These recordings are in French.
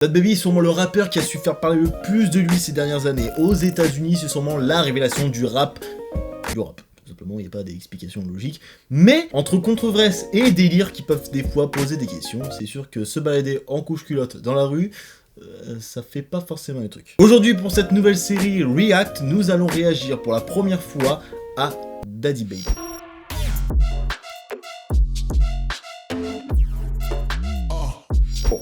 DatBaby est sûrement le rappeur qui a su faire parler le plus de lui ces dernières années. Aux États-Unis, c'est sûrement la révélation du rap. Tout simplement, il n'y a pas d'explication logique. Mais entre controverses et délires qui peuvent des fois poser des questions, c'est sûr que se balader en couche-culotte dans la rue, ça fait pas forcément les trucs. Aujourd'hui, pour cette nouvelle série React, nous allons réagir pour la première fois à DatBaby.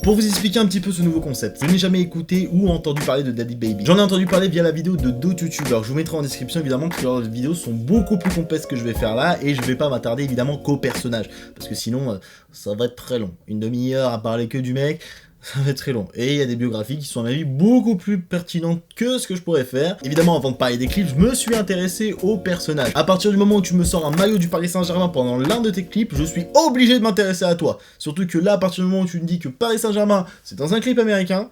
Pour vous expliquer un petit peu ce nouveau concept, je n'ai jamais écouté ou entendu parler de DatBaby. J'en ai entendu parler via la vidéo de d'autres youtubeurs. Je vous mettrai en description évidemment que leurs vidéos sont beaucoup plus complexes que je vais faire là et je vais pas m'attarder évidemment qu'au personnage parce que sinon ça va être très long. Une demi-heure à parler que du mec, ça va être très long. Et il y a des biographies qui sont à mon avis beaucoup plus pertinentes que ce que je pourrais faire. Évidemment, avant de parler des clips, je me suis intéressé au personnage. À partir du moment où tu me sors un maillot du Paris Saint-Germain pendant l'un de tes clips, je suis obligé de m'intéresser à toi. Surtout que là, à partir du moment où tu me dis que Paris Saint-Germain, c'est dans un clip américain,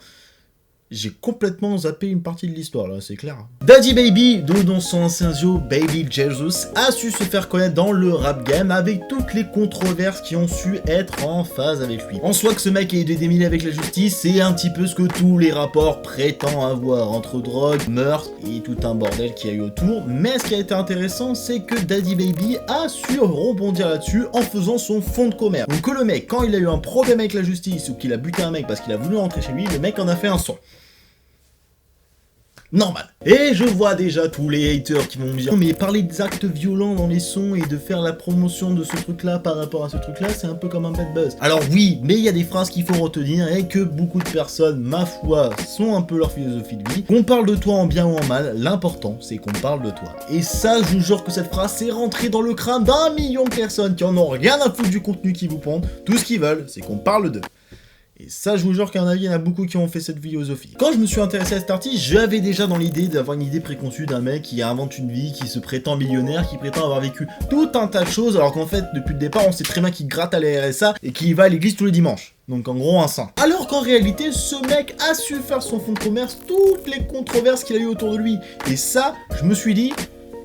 j'ai complètement zappé une partie de l'histoire là, c'est clair. DatBaby, dans son ancien duo Baby Jesus, a su se faire connaître dans le rap game avec toutes les controverses qui ont su être en phase avec lui. En soi que ce mec ait été démêlé avec la justice, c'est un petit peu ce que tous les rapports prétendent avoir, entre drogue, meurtre et tout un bordel qu'il y a eu autour. Mais ce qui a été intéressant, c'est que DatBaby a su rebondir là-dessus en faisant son fond de commerce. Donc que le mec, quand il a eu un problème avec la justice ou qu'il a buté un mec parce qu'il a voulu rentrer chez lui, le mec en a fait un son. Normal. Et je vois déjà tous les haters qui vont me dire non mais parler des actes violents dans les sons et de faire la promotion de ce truc là par rapport à ce truc là, c'est un peu comme un bad buzz. Alors oui, mais il y a des phrases qu'il faut retenir et que beaucoup de personnes, ma foi, sont un peu leur philosophie de vie. Qu'on parle de toi en bien ou en mal, l'important c'est qu'on parle de toi. Et ça, je vous jure que cette phrase c'est rentré dans le crâne d'1 million de personnes qui en ont rien à foutre du contenu qu'ils vous pondent. Tout ce qu'ils veulent, c'est qu'on parle d'eux. Et ça, je vous jure qu'à mon avis, il y en a beaucoup qui ont fait cette philosophie. Quand je me suis intéressé à cet artiste, j'avais déjà dans l'idée d'avoir une idée préconçue d'un mec qui invente une vie, qui se prétend millionnaire, qui prétend avoir vécu tout un tas de choses, alors qu'en fait, depuis le départ, on sait très bien qu'il gratte à la RSA et qu'il va à l'église tous les dimanches. Donc en gros un saint. Alors qu'en réalité, ce mec a su faire son fonds de commerce, toutes les controverses qu'il a eu autour de lui. Et ça, je me suis dit...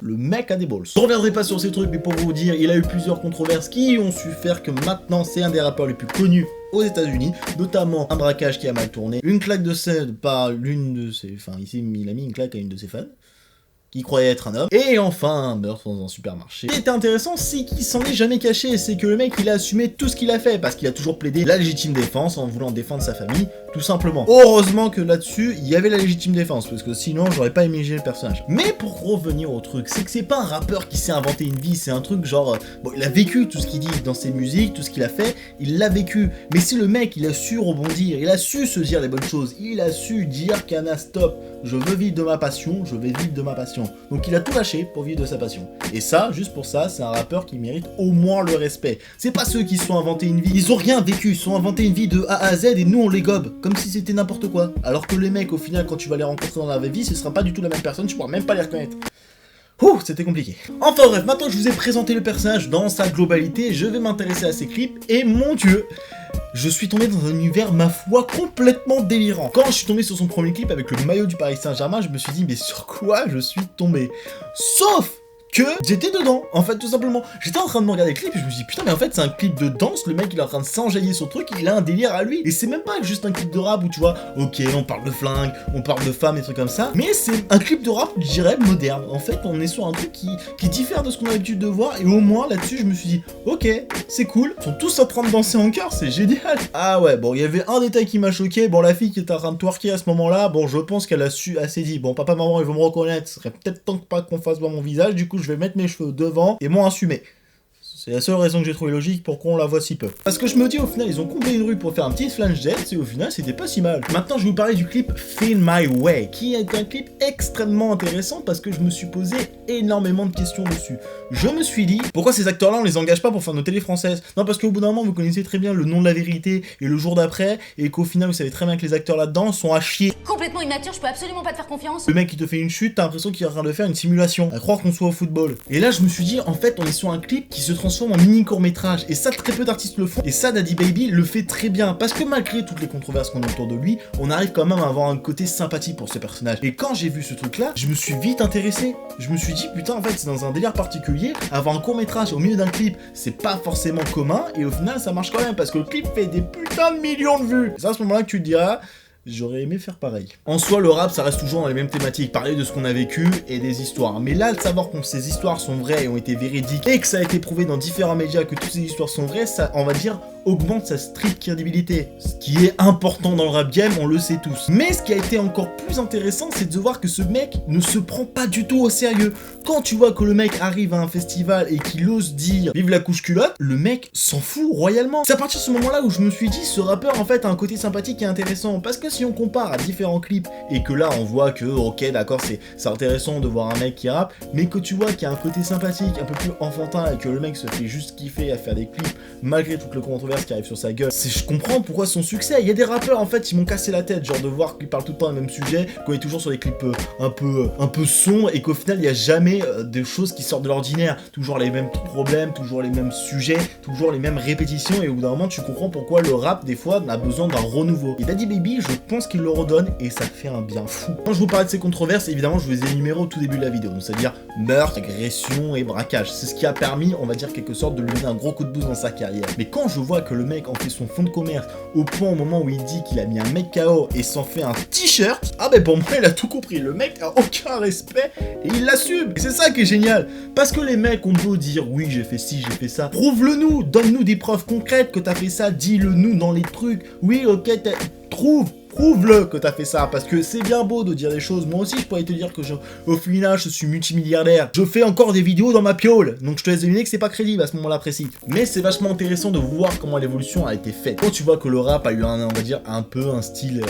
le mec a des balls. Je reviendrai pas sur ces trucs, mais pour vous dire, il a eu plusieurs controverses qui ont su faire que maintenant c'est un des rappeurs les plus connus aux États-Unis, notamment un braquage qui a mal tourné, une claque de scène par l'une de ses... enfin ici il a mis une claque à une de ses fans, qui croyait être un homme, et enfin un meurtre dans un supermarché. Ce qui était intéressant, c'est qu'il s'en est jamais caché, c'est que le mec il a assumé tout ce qu'il a fait, parce qu'il a toujours plaidé la légitime défense en voulant défendre sa famille, tout simplement. Heureusement que là-dessus, il y avait la légitime défense, parce que sinon j'aurais pas imagé le personnage. Mais pour revenir au truc, c'est que c'est pas un rappeur qui s'est inventé une vie, c'est un truc genre... bon, il a vécu tout ce qu'il dit dans ses musiques, tout ce qu'il a fait, il l'a vécu. Mais c'est le mec, il a su rebondir, il a su se dire les bonnes choses, il a su dire qu'Anna stop, je veux vivre de ma passion, je vais vivre de ma passion. Donc il a tout lâché pour vivre de sa passion. Et ça, juste pour ça, c'est un rappeur qui mérite au moins le respect. C'est pas ceux qui se sont inventés une vie, ils ont rien vécu, ils se sont inventés une vie de A à Z et nous on les gobe, comme si c'était n'importe quoi. Alors que les mecs, au final, quand tu vas les rencontrer dans la vraie vie, ce sera pas du tout la même personne, tu pourras même pas les reconnaître. Ouh, c'était compliqué. Enfin bref, maintenant que je vous ai présenté le personnage dans sa globalité, je vais m'intéresser à ses clips, et mon dieu, je suis tombé dans un univers, ma foi, complètement délirant. Quand je suis tombé sur son premier clip avec le maillot du Paris Saint-Germain, je me suis dit, mais sur quoi je suis tombé? Sauf que j'étais dedans, en fait, tout simplement. J'étais en train de me regarder le clip et je me suis dit, putain, mais en fait, c'est un clip de danse, le mec, il est en train de s'enjailler sur le truc, il a un délire à lui. Et c'est même pas juste un clip de rap où tu vois, ok, on parle de flingue, on parle de femmes et trucs comme ça, mais c'est un clip de rap, je dirais, moderne. En fait, on est sur un truc qui diffère de ce qu'on a l'habitude de voir, et au moins, là-dessus, je me suis dit, ok, c'est cool, ils sont tous en train de danser en chœur, c'est génial. Ah ouais, bon, il y avait un détail qui m'a choqué, bon, la fille qui était en train de twerker à ce moment-là, bon, je pense qu'elle a su, assez dit, bon, papa, maman, ils vont me reconnaître, ce serait peut-être temps que pas qu'on fasse voir mon visage, du coup, je vais mettre mes cheveux devant et moi assumer. C'est la seule raison que j'ai trouvé logique pour qu'on la voit si peu. Parce que je me dis au final ils ont comblé une rue pour faire un petit flash dance et au final c'était pas si mal. Maintenant je vais vous parler du clip Feel My Way qui est un clip extrêmement intéressant parce que je me suis posé énormément de questions dessus. Je me suis dit pourquoi ces acteurs là on les engage pas pour faire nos télés françaises? Non parce qu'au bout d'un moment vous connaissez très bien le nom de la vérité et le jour d'après et qu'au final vous savez très bien que les acteurs là-dedans sont à chier. Complètement immature, je peux absolument pas te faire confiance. Le mec qui te fait une chute, t'as l'impression qu'il est en train de faire une simulation, à croire qu'on soit au football. Et là je me suis dit en fait on est sur un clip qui se transforme en mini court-métrage et ça très peu d'artistes le font et ça DatBaby le fait très bien parce que malgré toutes les controverses qu'on a autour de lui, on arrive quand même à avoir un côté sympathie pour ce personnage. Et quand j'ai vu ce truc là, je me suis vite intéressé. Je me suis dit putain en fait c'est dans un délire particulier, avoir un court-métrage au milieu d'un clip, c'est pas forcément commun et au final ça marche quand même parce que le clip fait des putains de millions de vues. C'est à ce moment là que tu te diras j'aurais aimé faire pareil. En soi, le rap, ça reste toujours dans les mêmes thématiques, parler de ce qu'on a vécu et des histoires. Mais là, de savoir que ces histoires sont vraies et ont été véridiques, et que ça a été prouvé dans différents médias que toutes ces histoires sont vraies, ça, on va dire, augmente sa street crédibilité. Ce qui est important dans le rap game, on le sait tous. Mais ce qui a été encore plus intéressant, c'est de voir que ce mec ne se prend pas du tout au sérieux. Quand tu vois que le mec arrive à un festival et qu'il ose dire « Vive la couche culotte », le mec s'en fout royalement. C'est à partir de ce moment-là où je me suis dit, ce rappeur en fait a un côté sympathique et intéressant. Parce que si on compare à différents clips et que là on voit que, ok d'accord, c'est intéressant de voir un mec qui rappe, mais que tu vois qu'il y a un côté sympathique, un peu plus enfantin et que le mec se fait juste kiffer à faire des clips malgré toutes les controverses qui arrivent sur sa gueule, je comprends pourquoi son succès. Il y a des rappeurs en fait, ils m'ont cassé la tête, genre de voir qu'ils parlent tout le temps le même sujet, qu'on est toujours sur des clips un peu sombres et qu'au final il n'y a jamais des choses qui sortent de l'ordinaire. Toujours les mêmes problèmes, toujours les mêmes sujets, toujours les mêmes répétitions, et au bout d'un moment tu comprends pourquoi le rap des fois a besoin d'un renouveau. Et Daddy Baby, je pense qu'il le redonne et ça fait un bien fou. Quand je vous parlais de ces controverses, évidemment je vous ai énuméré au tout début de la vidéo, c'est-à-dire meurtre, agression et braquage. C'est ce qui a permis, on va dire quelque sorte, de lui donner un gros coup de boost dans sa carrière. Mais quand je vois que le mec en fait son fond de commerce au point au moment où il dit qu'il a mis un mec KO et s'en fait un t-shirt, ah ben pour moi il a tout compris. Le mec a aucun respect et il l'assume. Et c'est ça qui est génial. Parce que les mecs ont beau dire oui j'ai fait ci, j'ai fait ça, prouve-le-nous, donne-nous des preuves concrètes que t'as fait ça, dis-le-nous dans les trucs. Oui ok, prouve-le que t'as fait ça, parce que c'est bien beau de dire des choses. Moi aussi, je pourrais te dire que au final, je suis multimilliardaire. Je fais encore des vidéos dans ma piole, donc je te laisse deviner que c'est pas crédible à ce moment-là précis. Mais c'est vachement intéressant de voir comment l'évolution a été faite. Quand tu vois que le rap a eu on va dire, un peu un style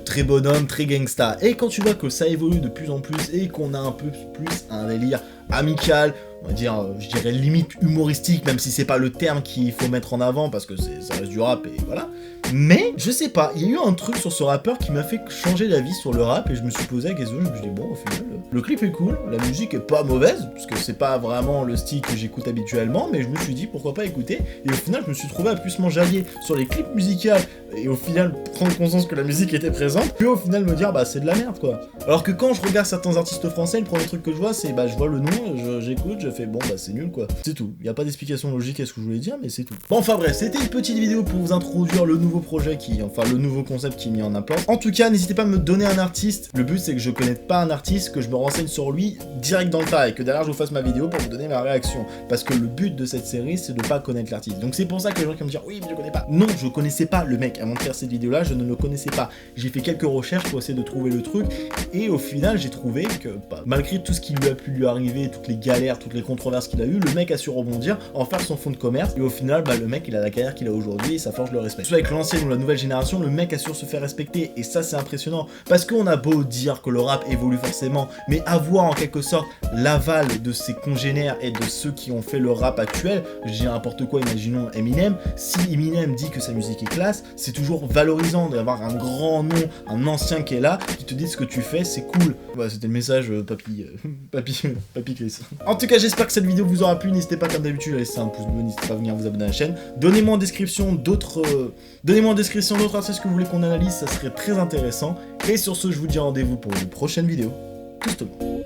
très bonhomme, très gangsta, et quand tu vois que ça évolue de plus en plus et qu'on a un peu plus un délire amical, on va dire, je dirais limite humoristique, même si c'est pas le terme qu'il faut mettre en avant, parce que ça reste du rap, et voilà. Mais, je sais pas, il y a eu un truc sur ce rappeur qui m'a fait changer d'avis sur le rap, et je me suis posé la question, je me suis dit, bon, au final, le clip est cool, la musique est pas mauvaise, parce que c'est pas vraiment le style que j'écoute habituellement, mais je me suis dit, pourquoi pas écouter, et au final, je me suis trouvé à plus m'enjailler sur les clips musicaux, et au final, prendre conscience que la musique était présente, puis au final me dire, bah, c'est de la merde, quoi. Alors que quand je regarde certains artistes français, le premier truc que je vois, c'est, bah, je vois le nom, j'écoute, je fais, bon, bah, c'est nul, quoi. C'est tout. Il y a pas d'explication logique à ce que je voulais dire, mais c'est tout. Bon, enfin bref, c'était une petite vidéo pour vous introduire le nouveau projet le nouveau concept qui est mis en place. En tout cas, n'hésitez pas à me donner un artiste. Le but, c'est que je connaisse pas un artiste, que je me renseigne sur lui direct dans le tas, et que derrière, je vous fasse ma vidéo pour vous donner ma réaction. Parce que le but de cette série, c'est de pas connaître l'artiste. Donc c'est pour ça que les gens qui vont me dire, oui, mais je connais pas. Non, je connaissais pas le mec. Avant de faire cette vidéo-là, je ne le connaissais pas. J'ai fait quelques recherches pour essayer de trouver le truc, et au final, j'ai trouvé que, malgré tout ce qui lui a pu lui arriver, toutes les galères, toutes les controverses qu'il a eu, le mec a su rebondir, en faire son fond de commerce, et au final, le mec, il a la carrière qu'il a aujourd'hui, et ça forge le respect. Soit avec l'ancienne ou la nouvelle génération, le mec a su se faire respecter, et ça c'est impressionnant, parce qu'on a beau dire que le rap évolue forcément, mais avoir en quelque sorte l'aval de ses congénères et de ceux qui ont fait le rap actuel, je dis n'importe quoi, imaginons Eminem, si Eminem dit que sa musique est classe, c'est toujours valorisant d'avoir un grand nom, un ancien qui est là, qui te dit ce que tu fais, c'est cool. Voilà, c'était le message papy Chris. En tout cas, j'espère que cette vidéo vous aura plu, n'hésitez pas comme d'habitude à laisser un pouce bleu, n'hésitez pas à venir vous abonner à la chaîne, donnez-moi en description d'autres artistes que vous voulez qu'on analyse, ça serait très intéressant. Et sur ce, je vous dis rendez-vous pour une prochaine vidéo. Tout le monde.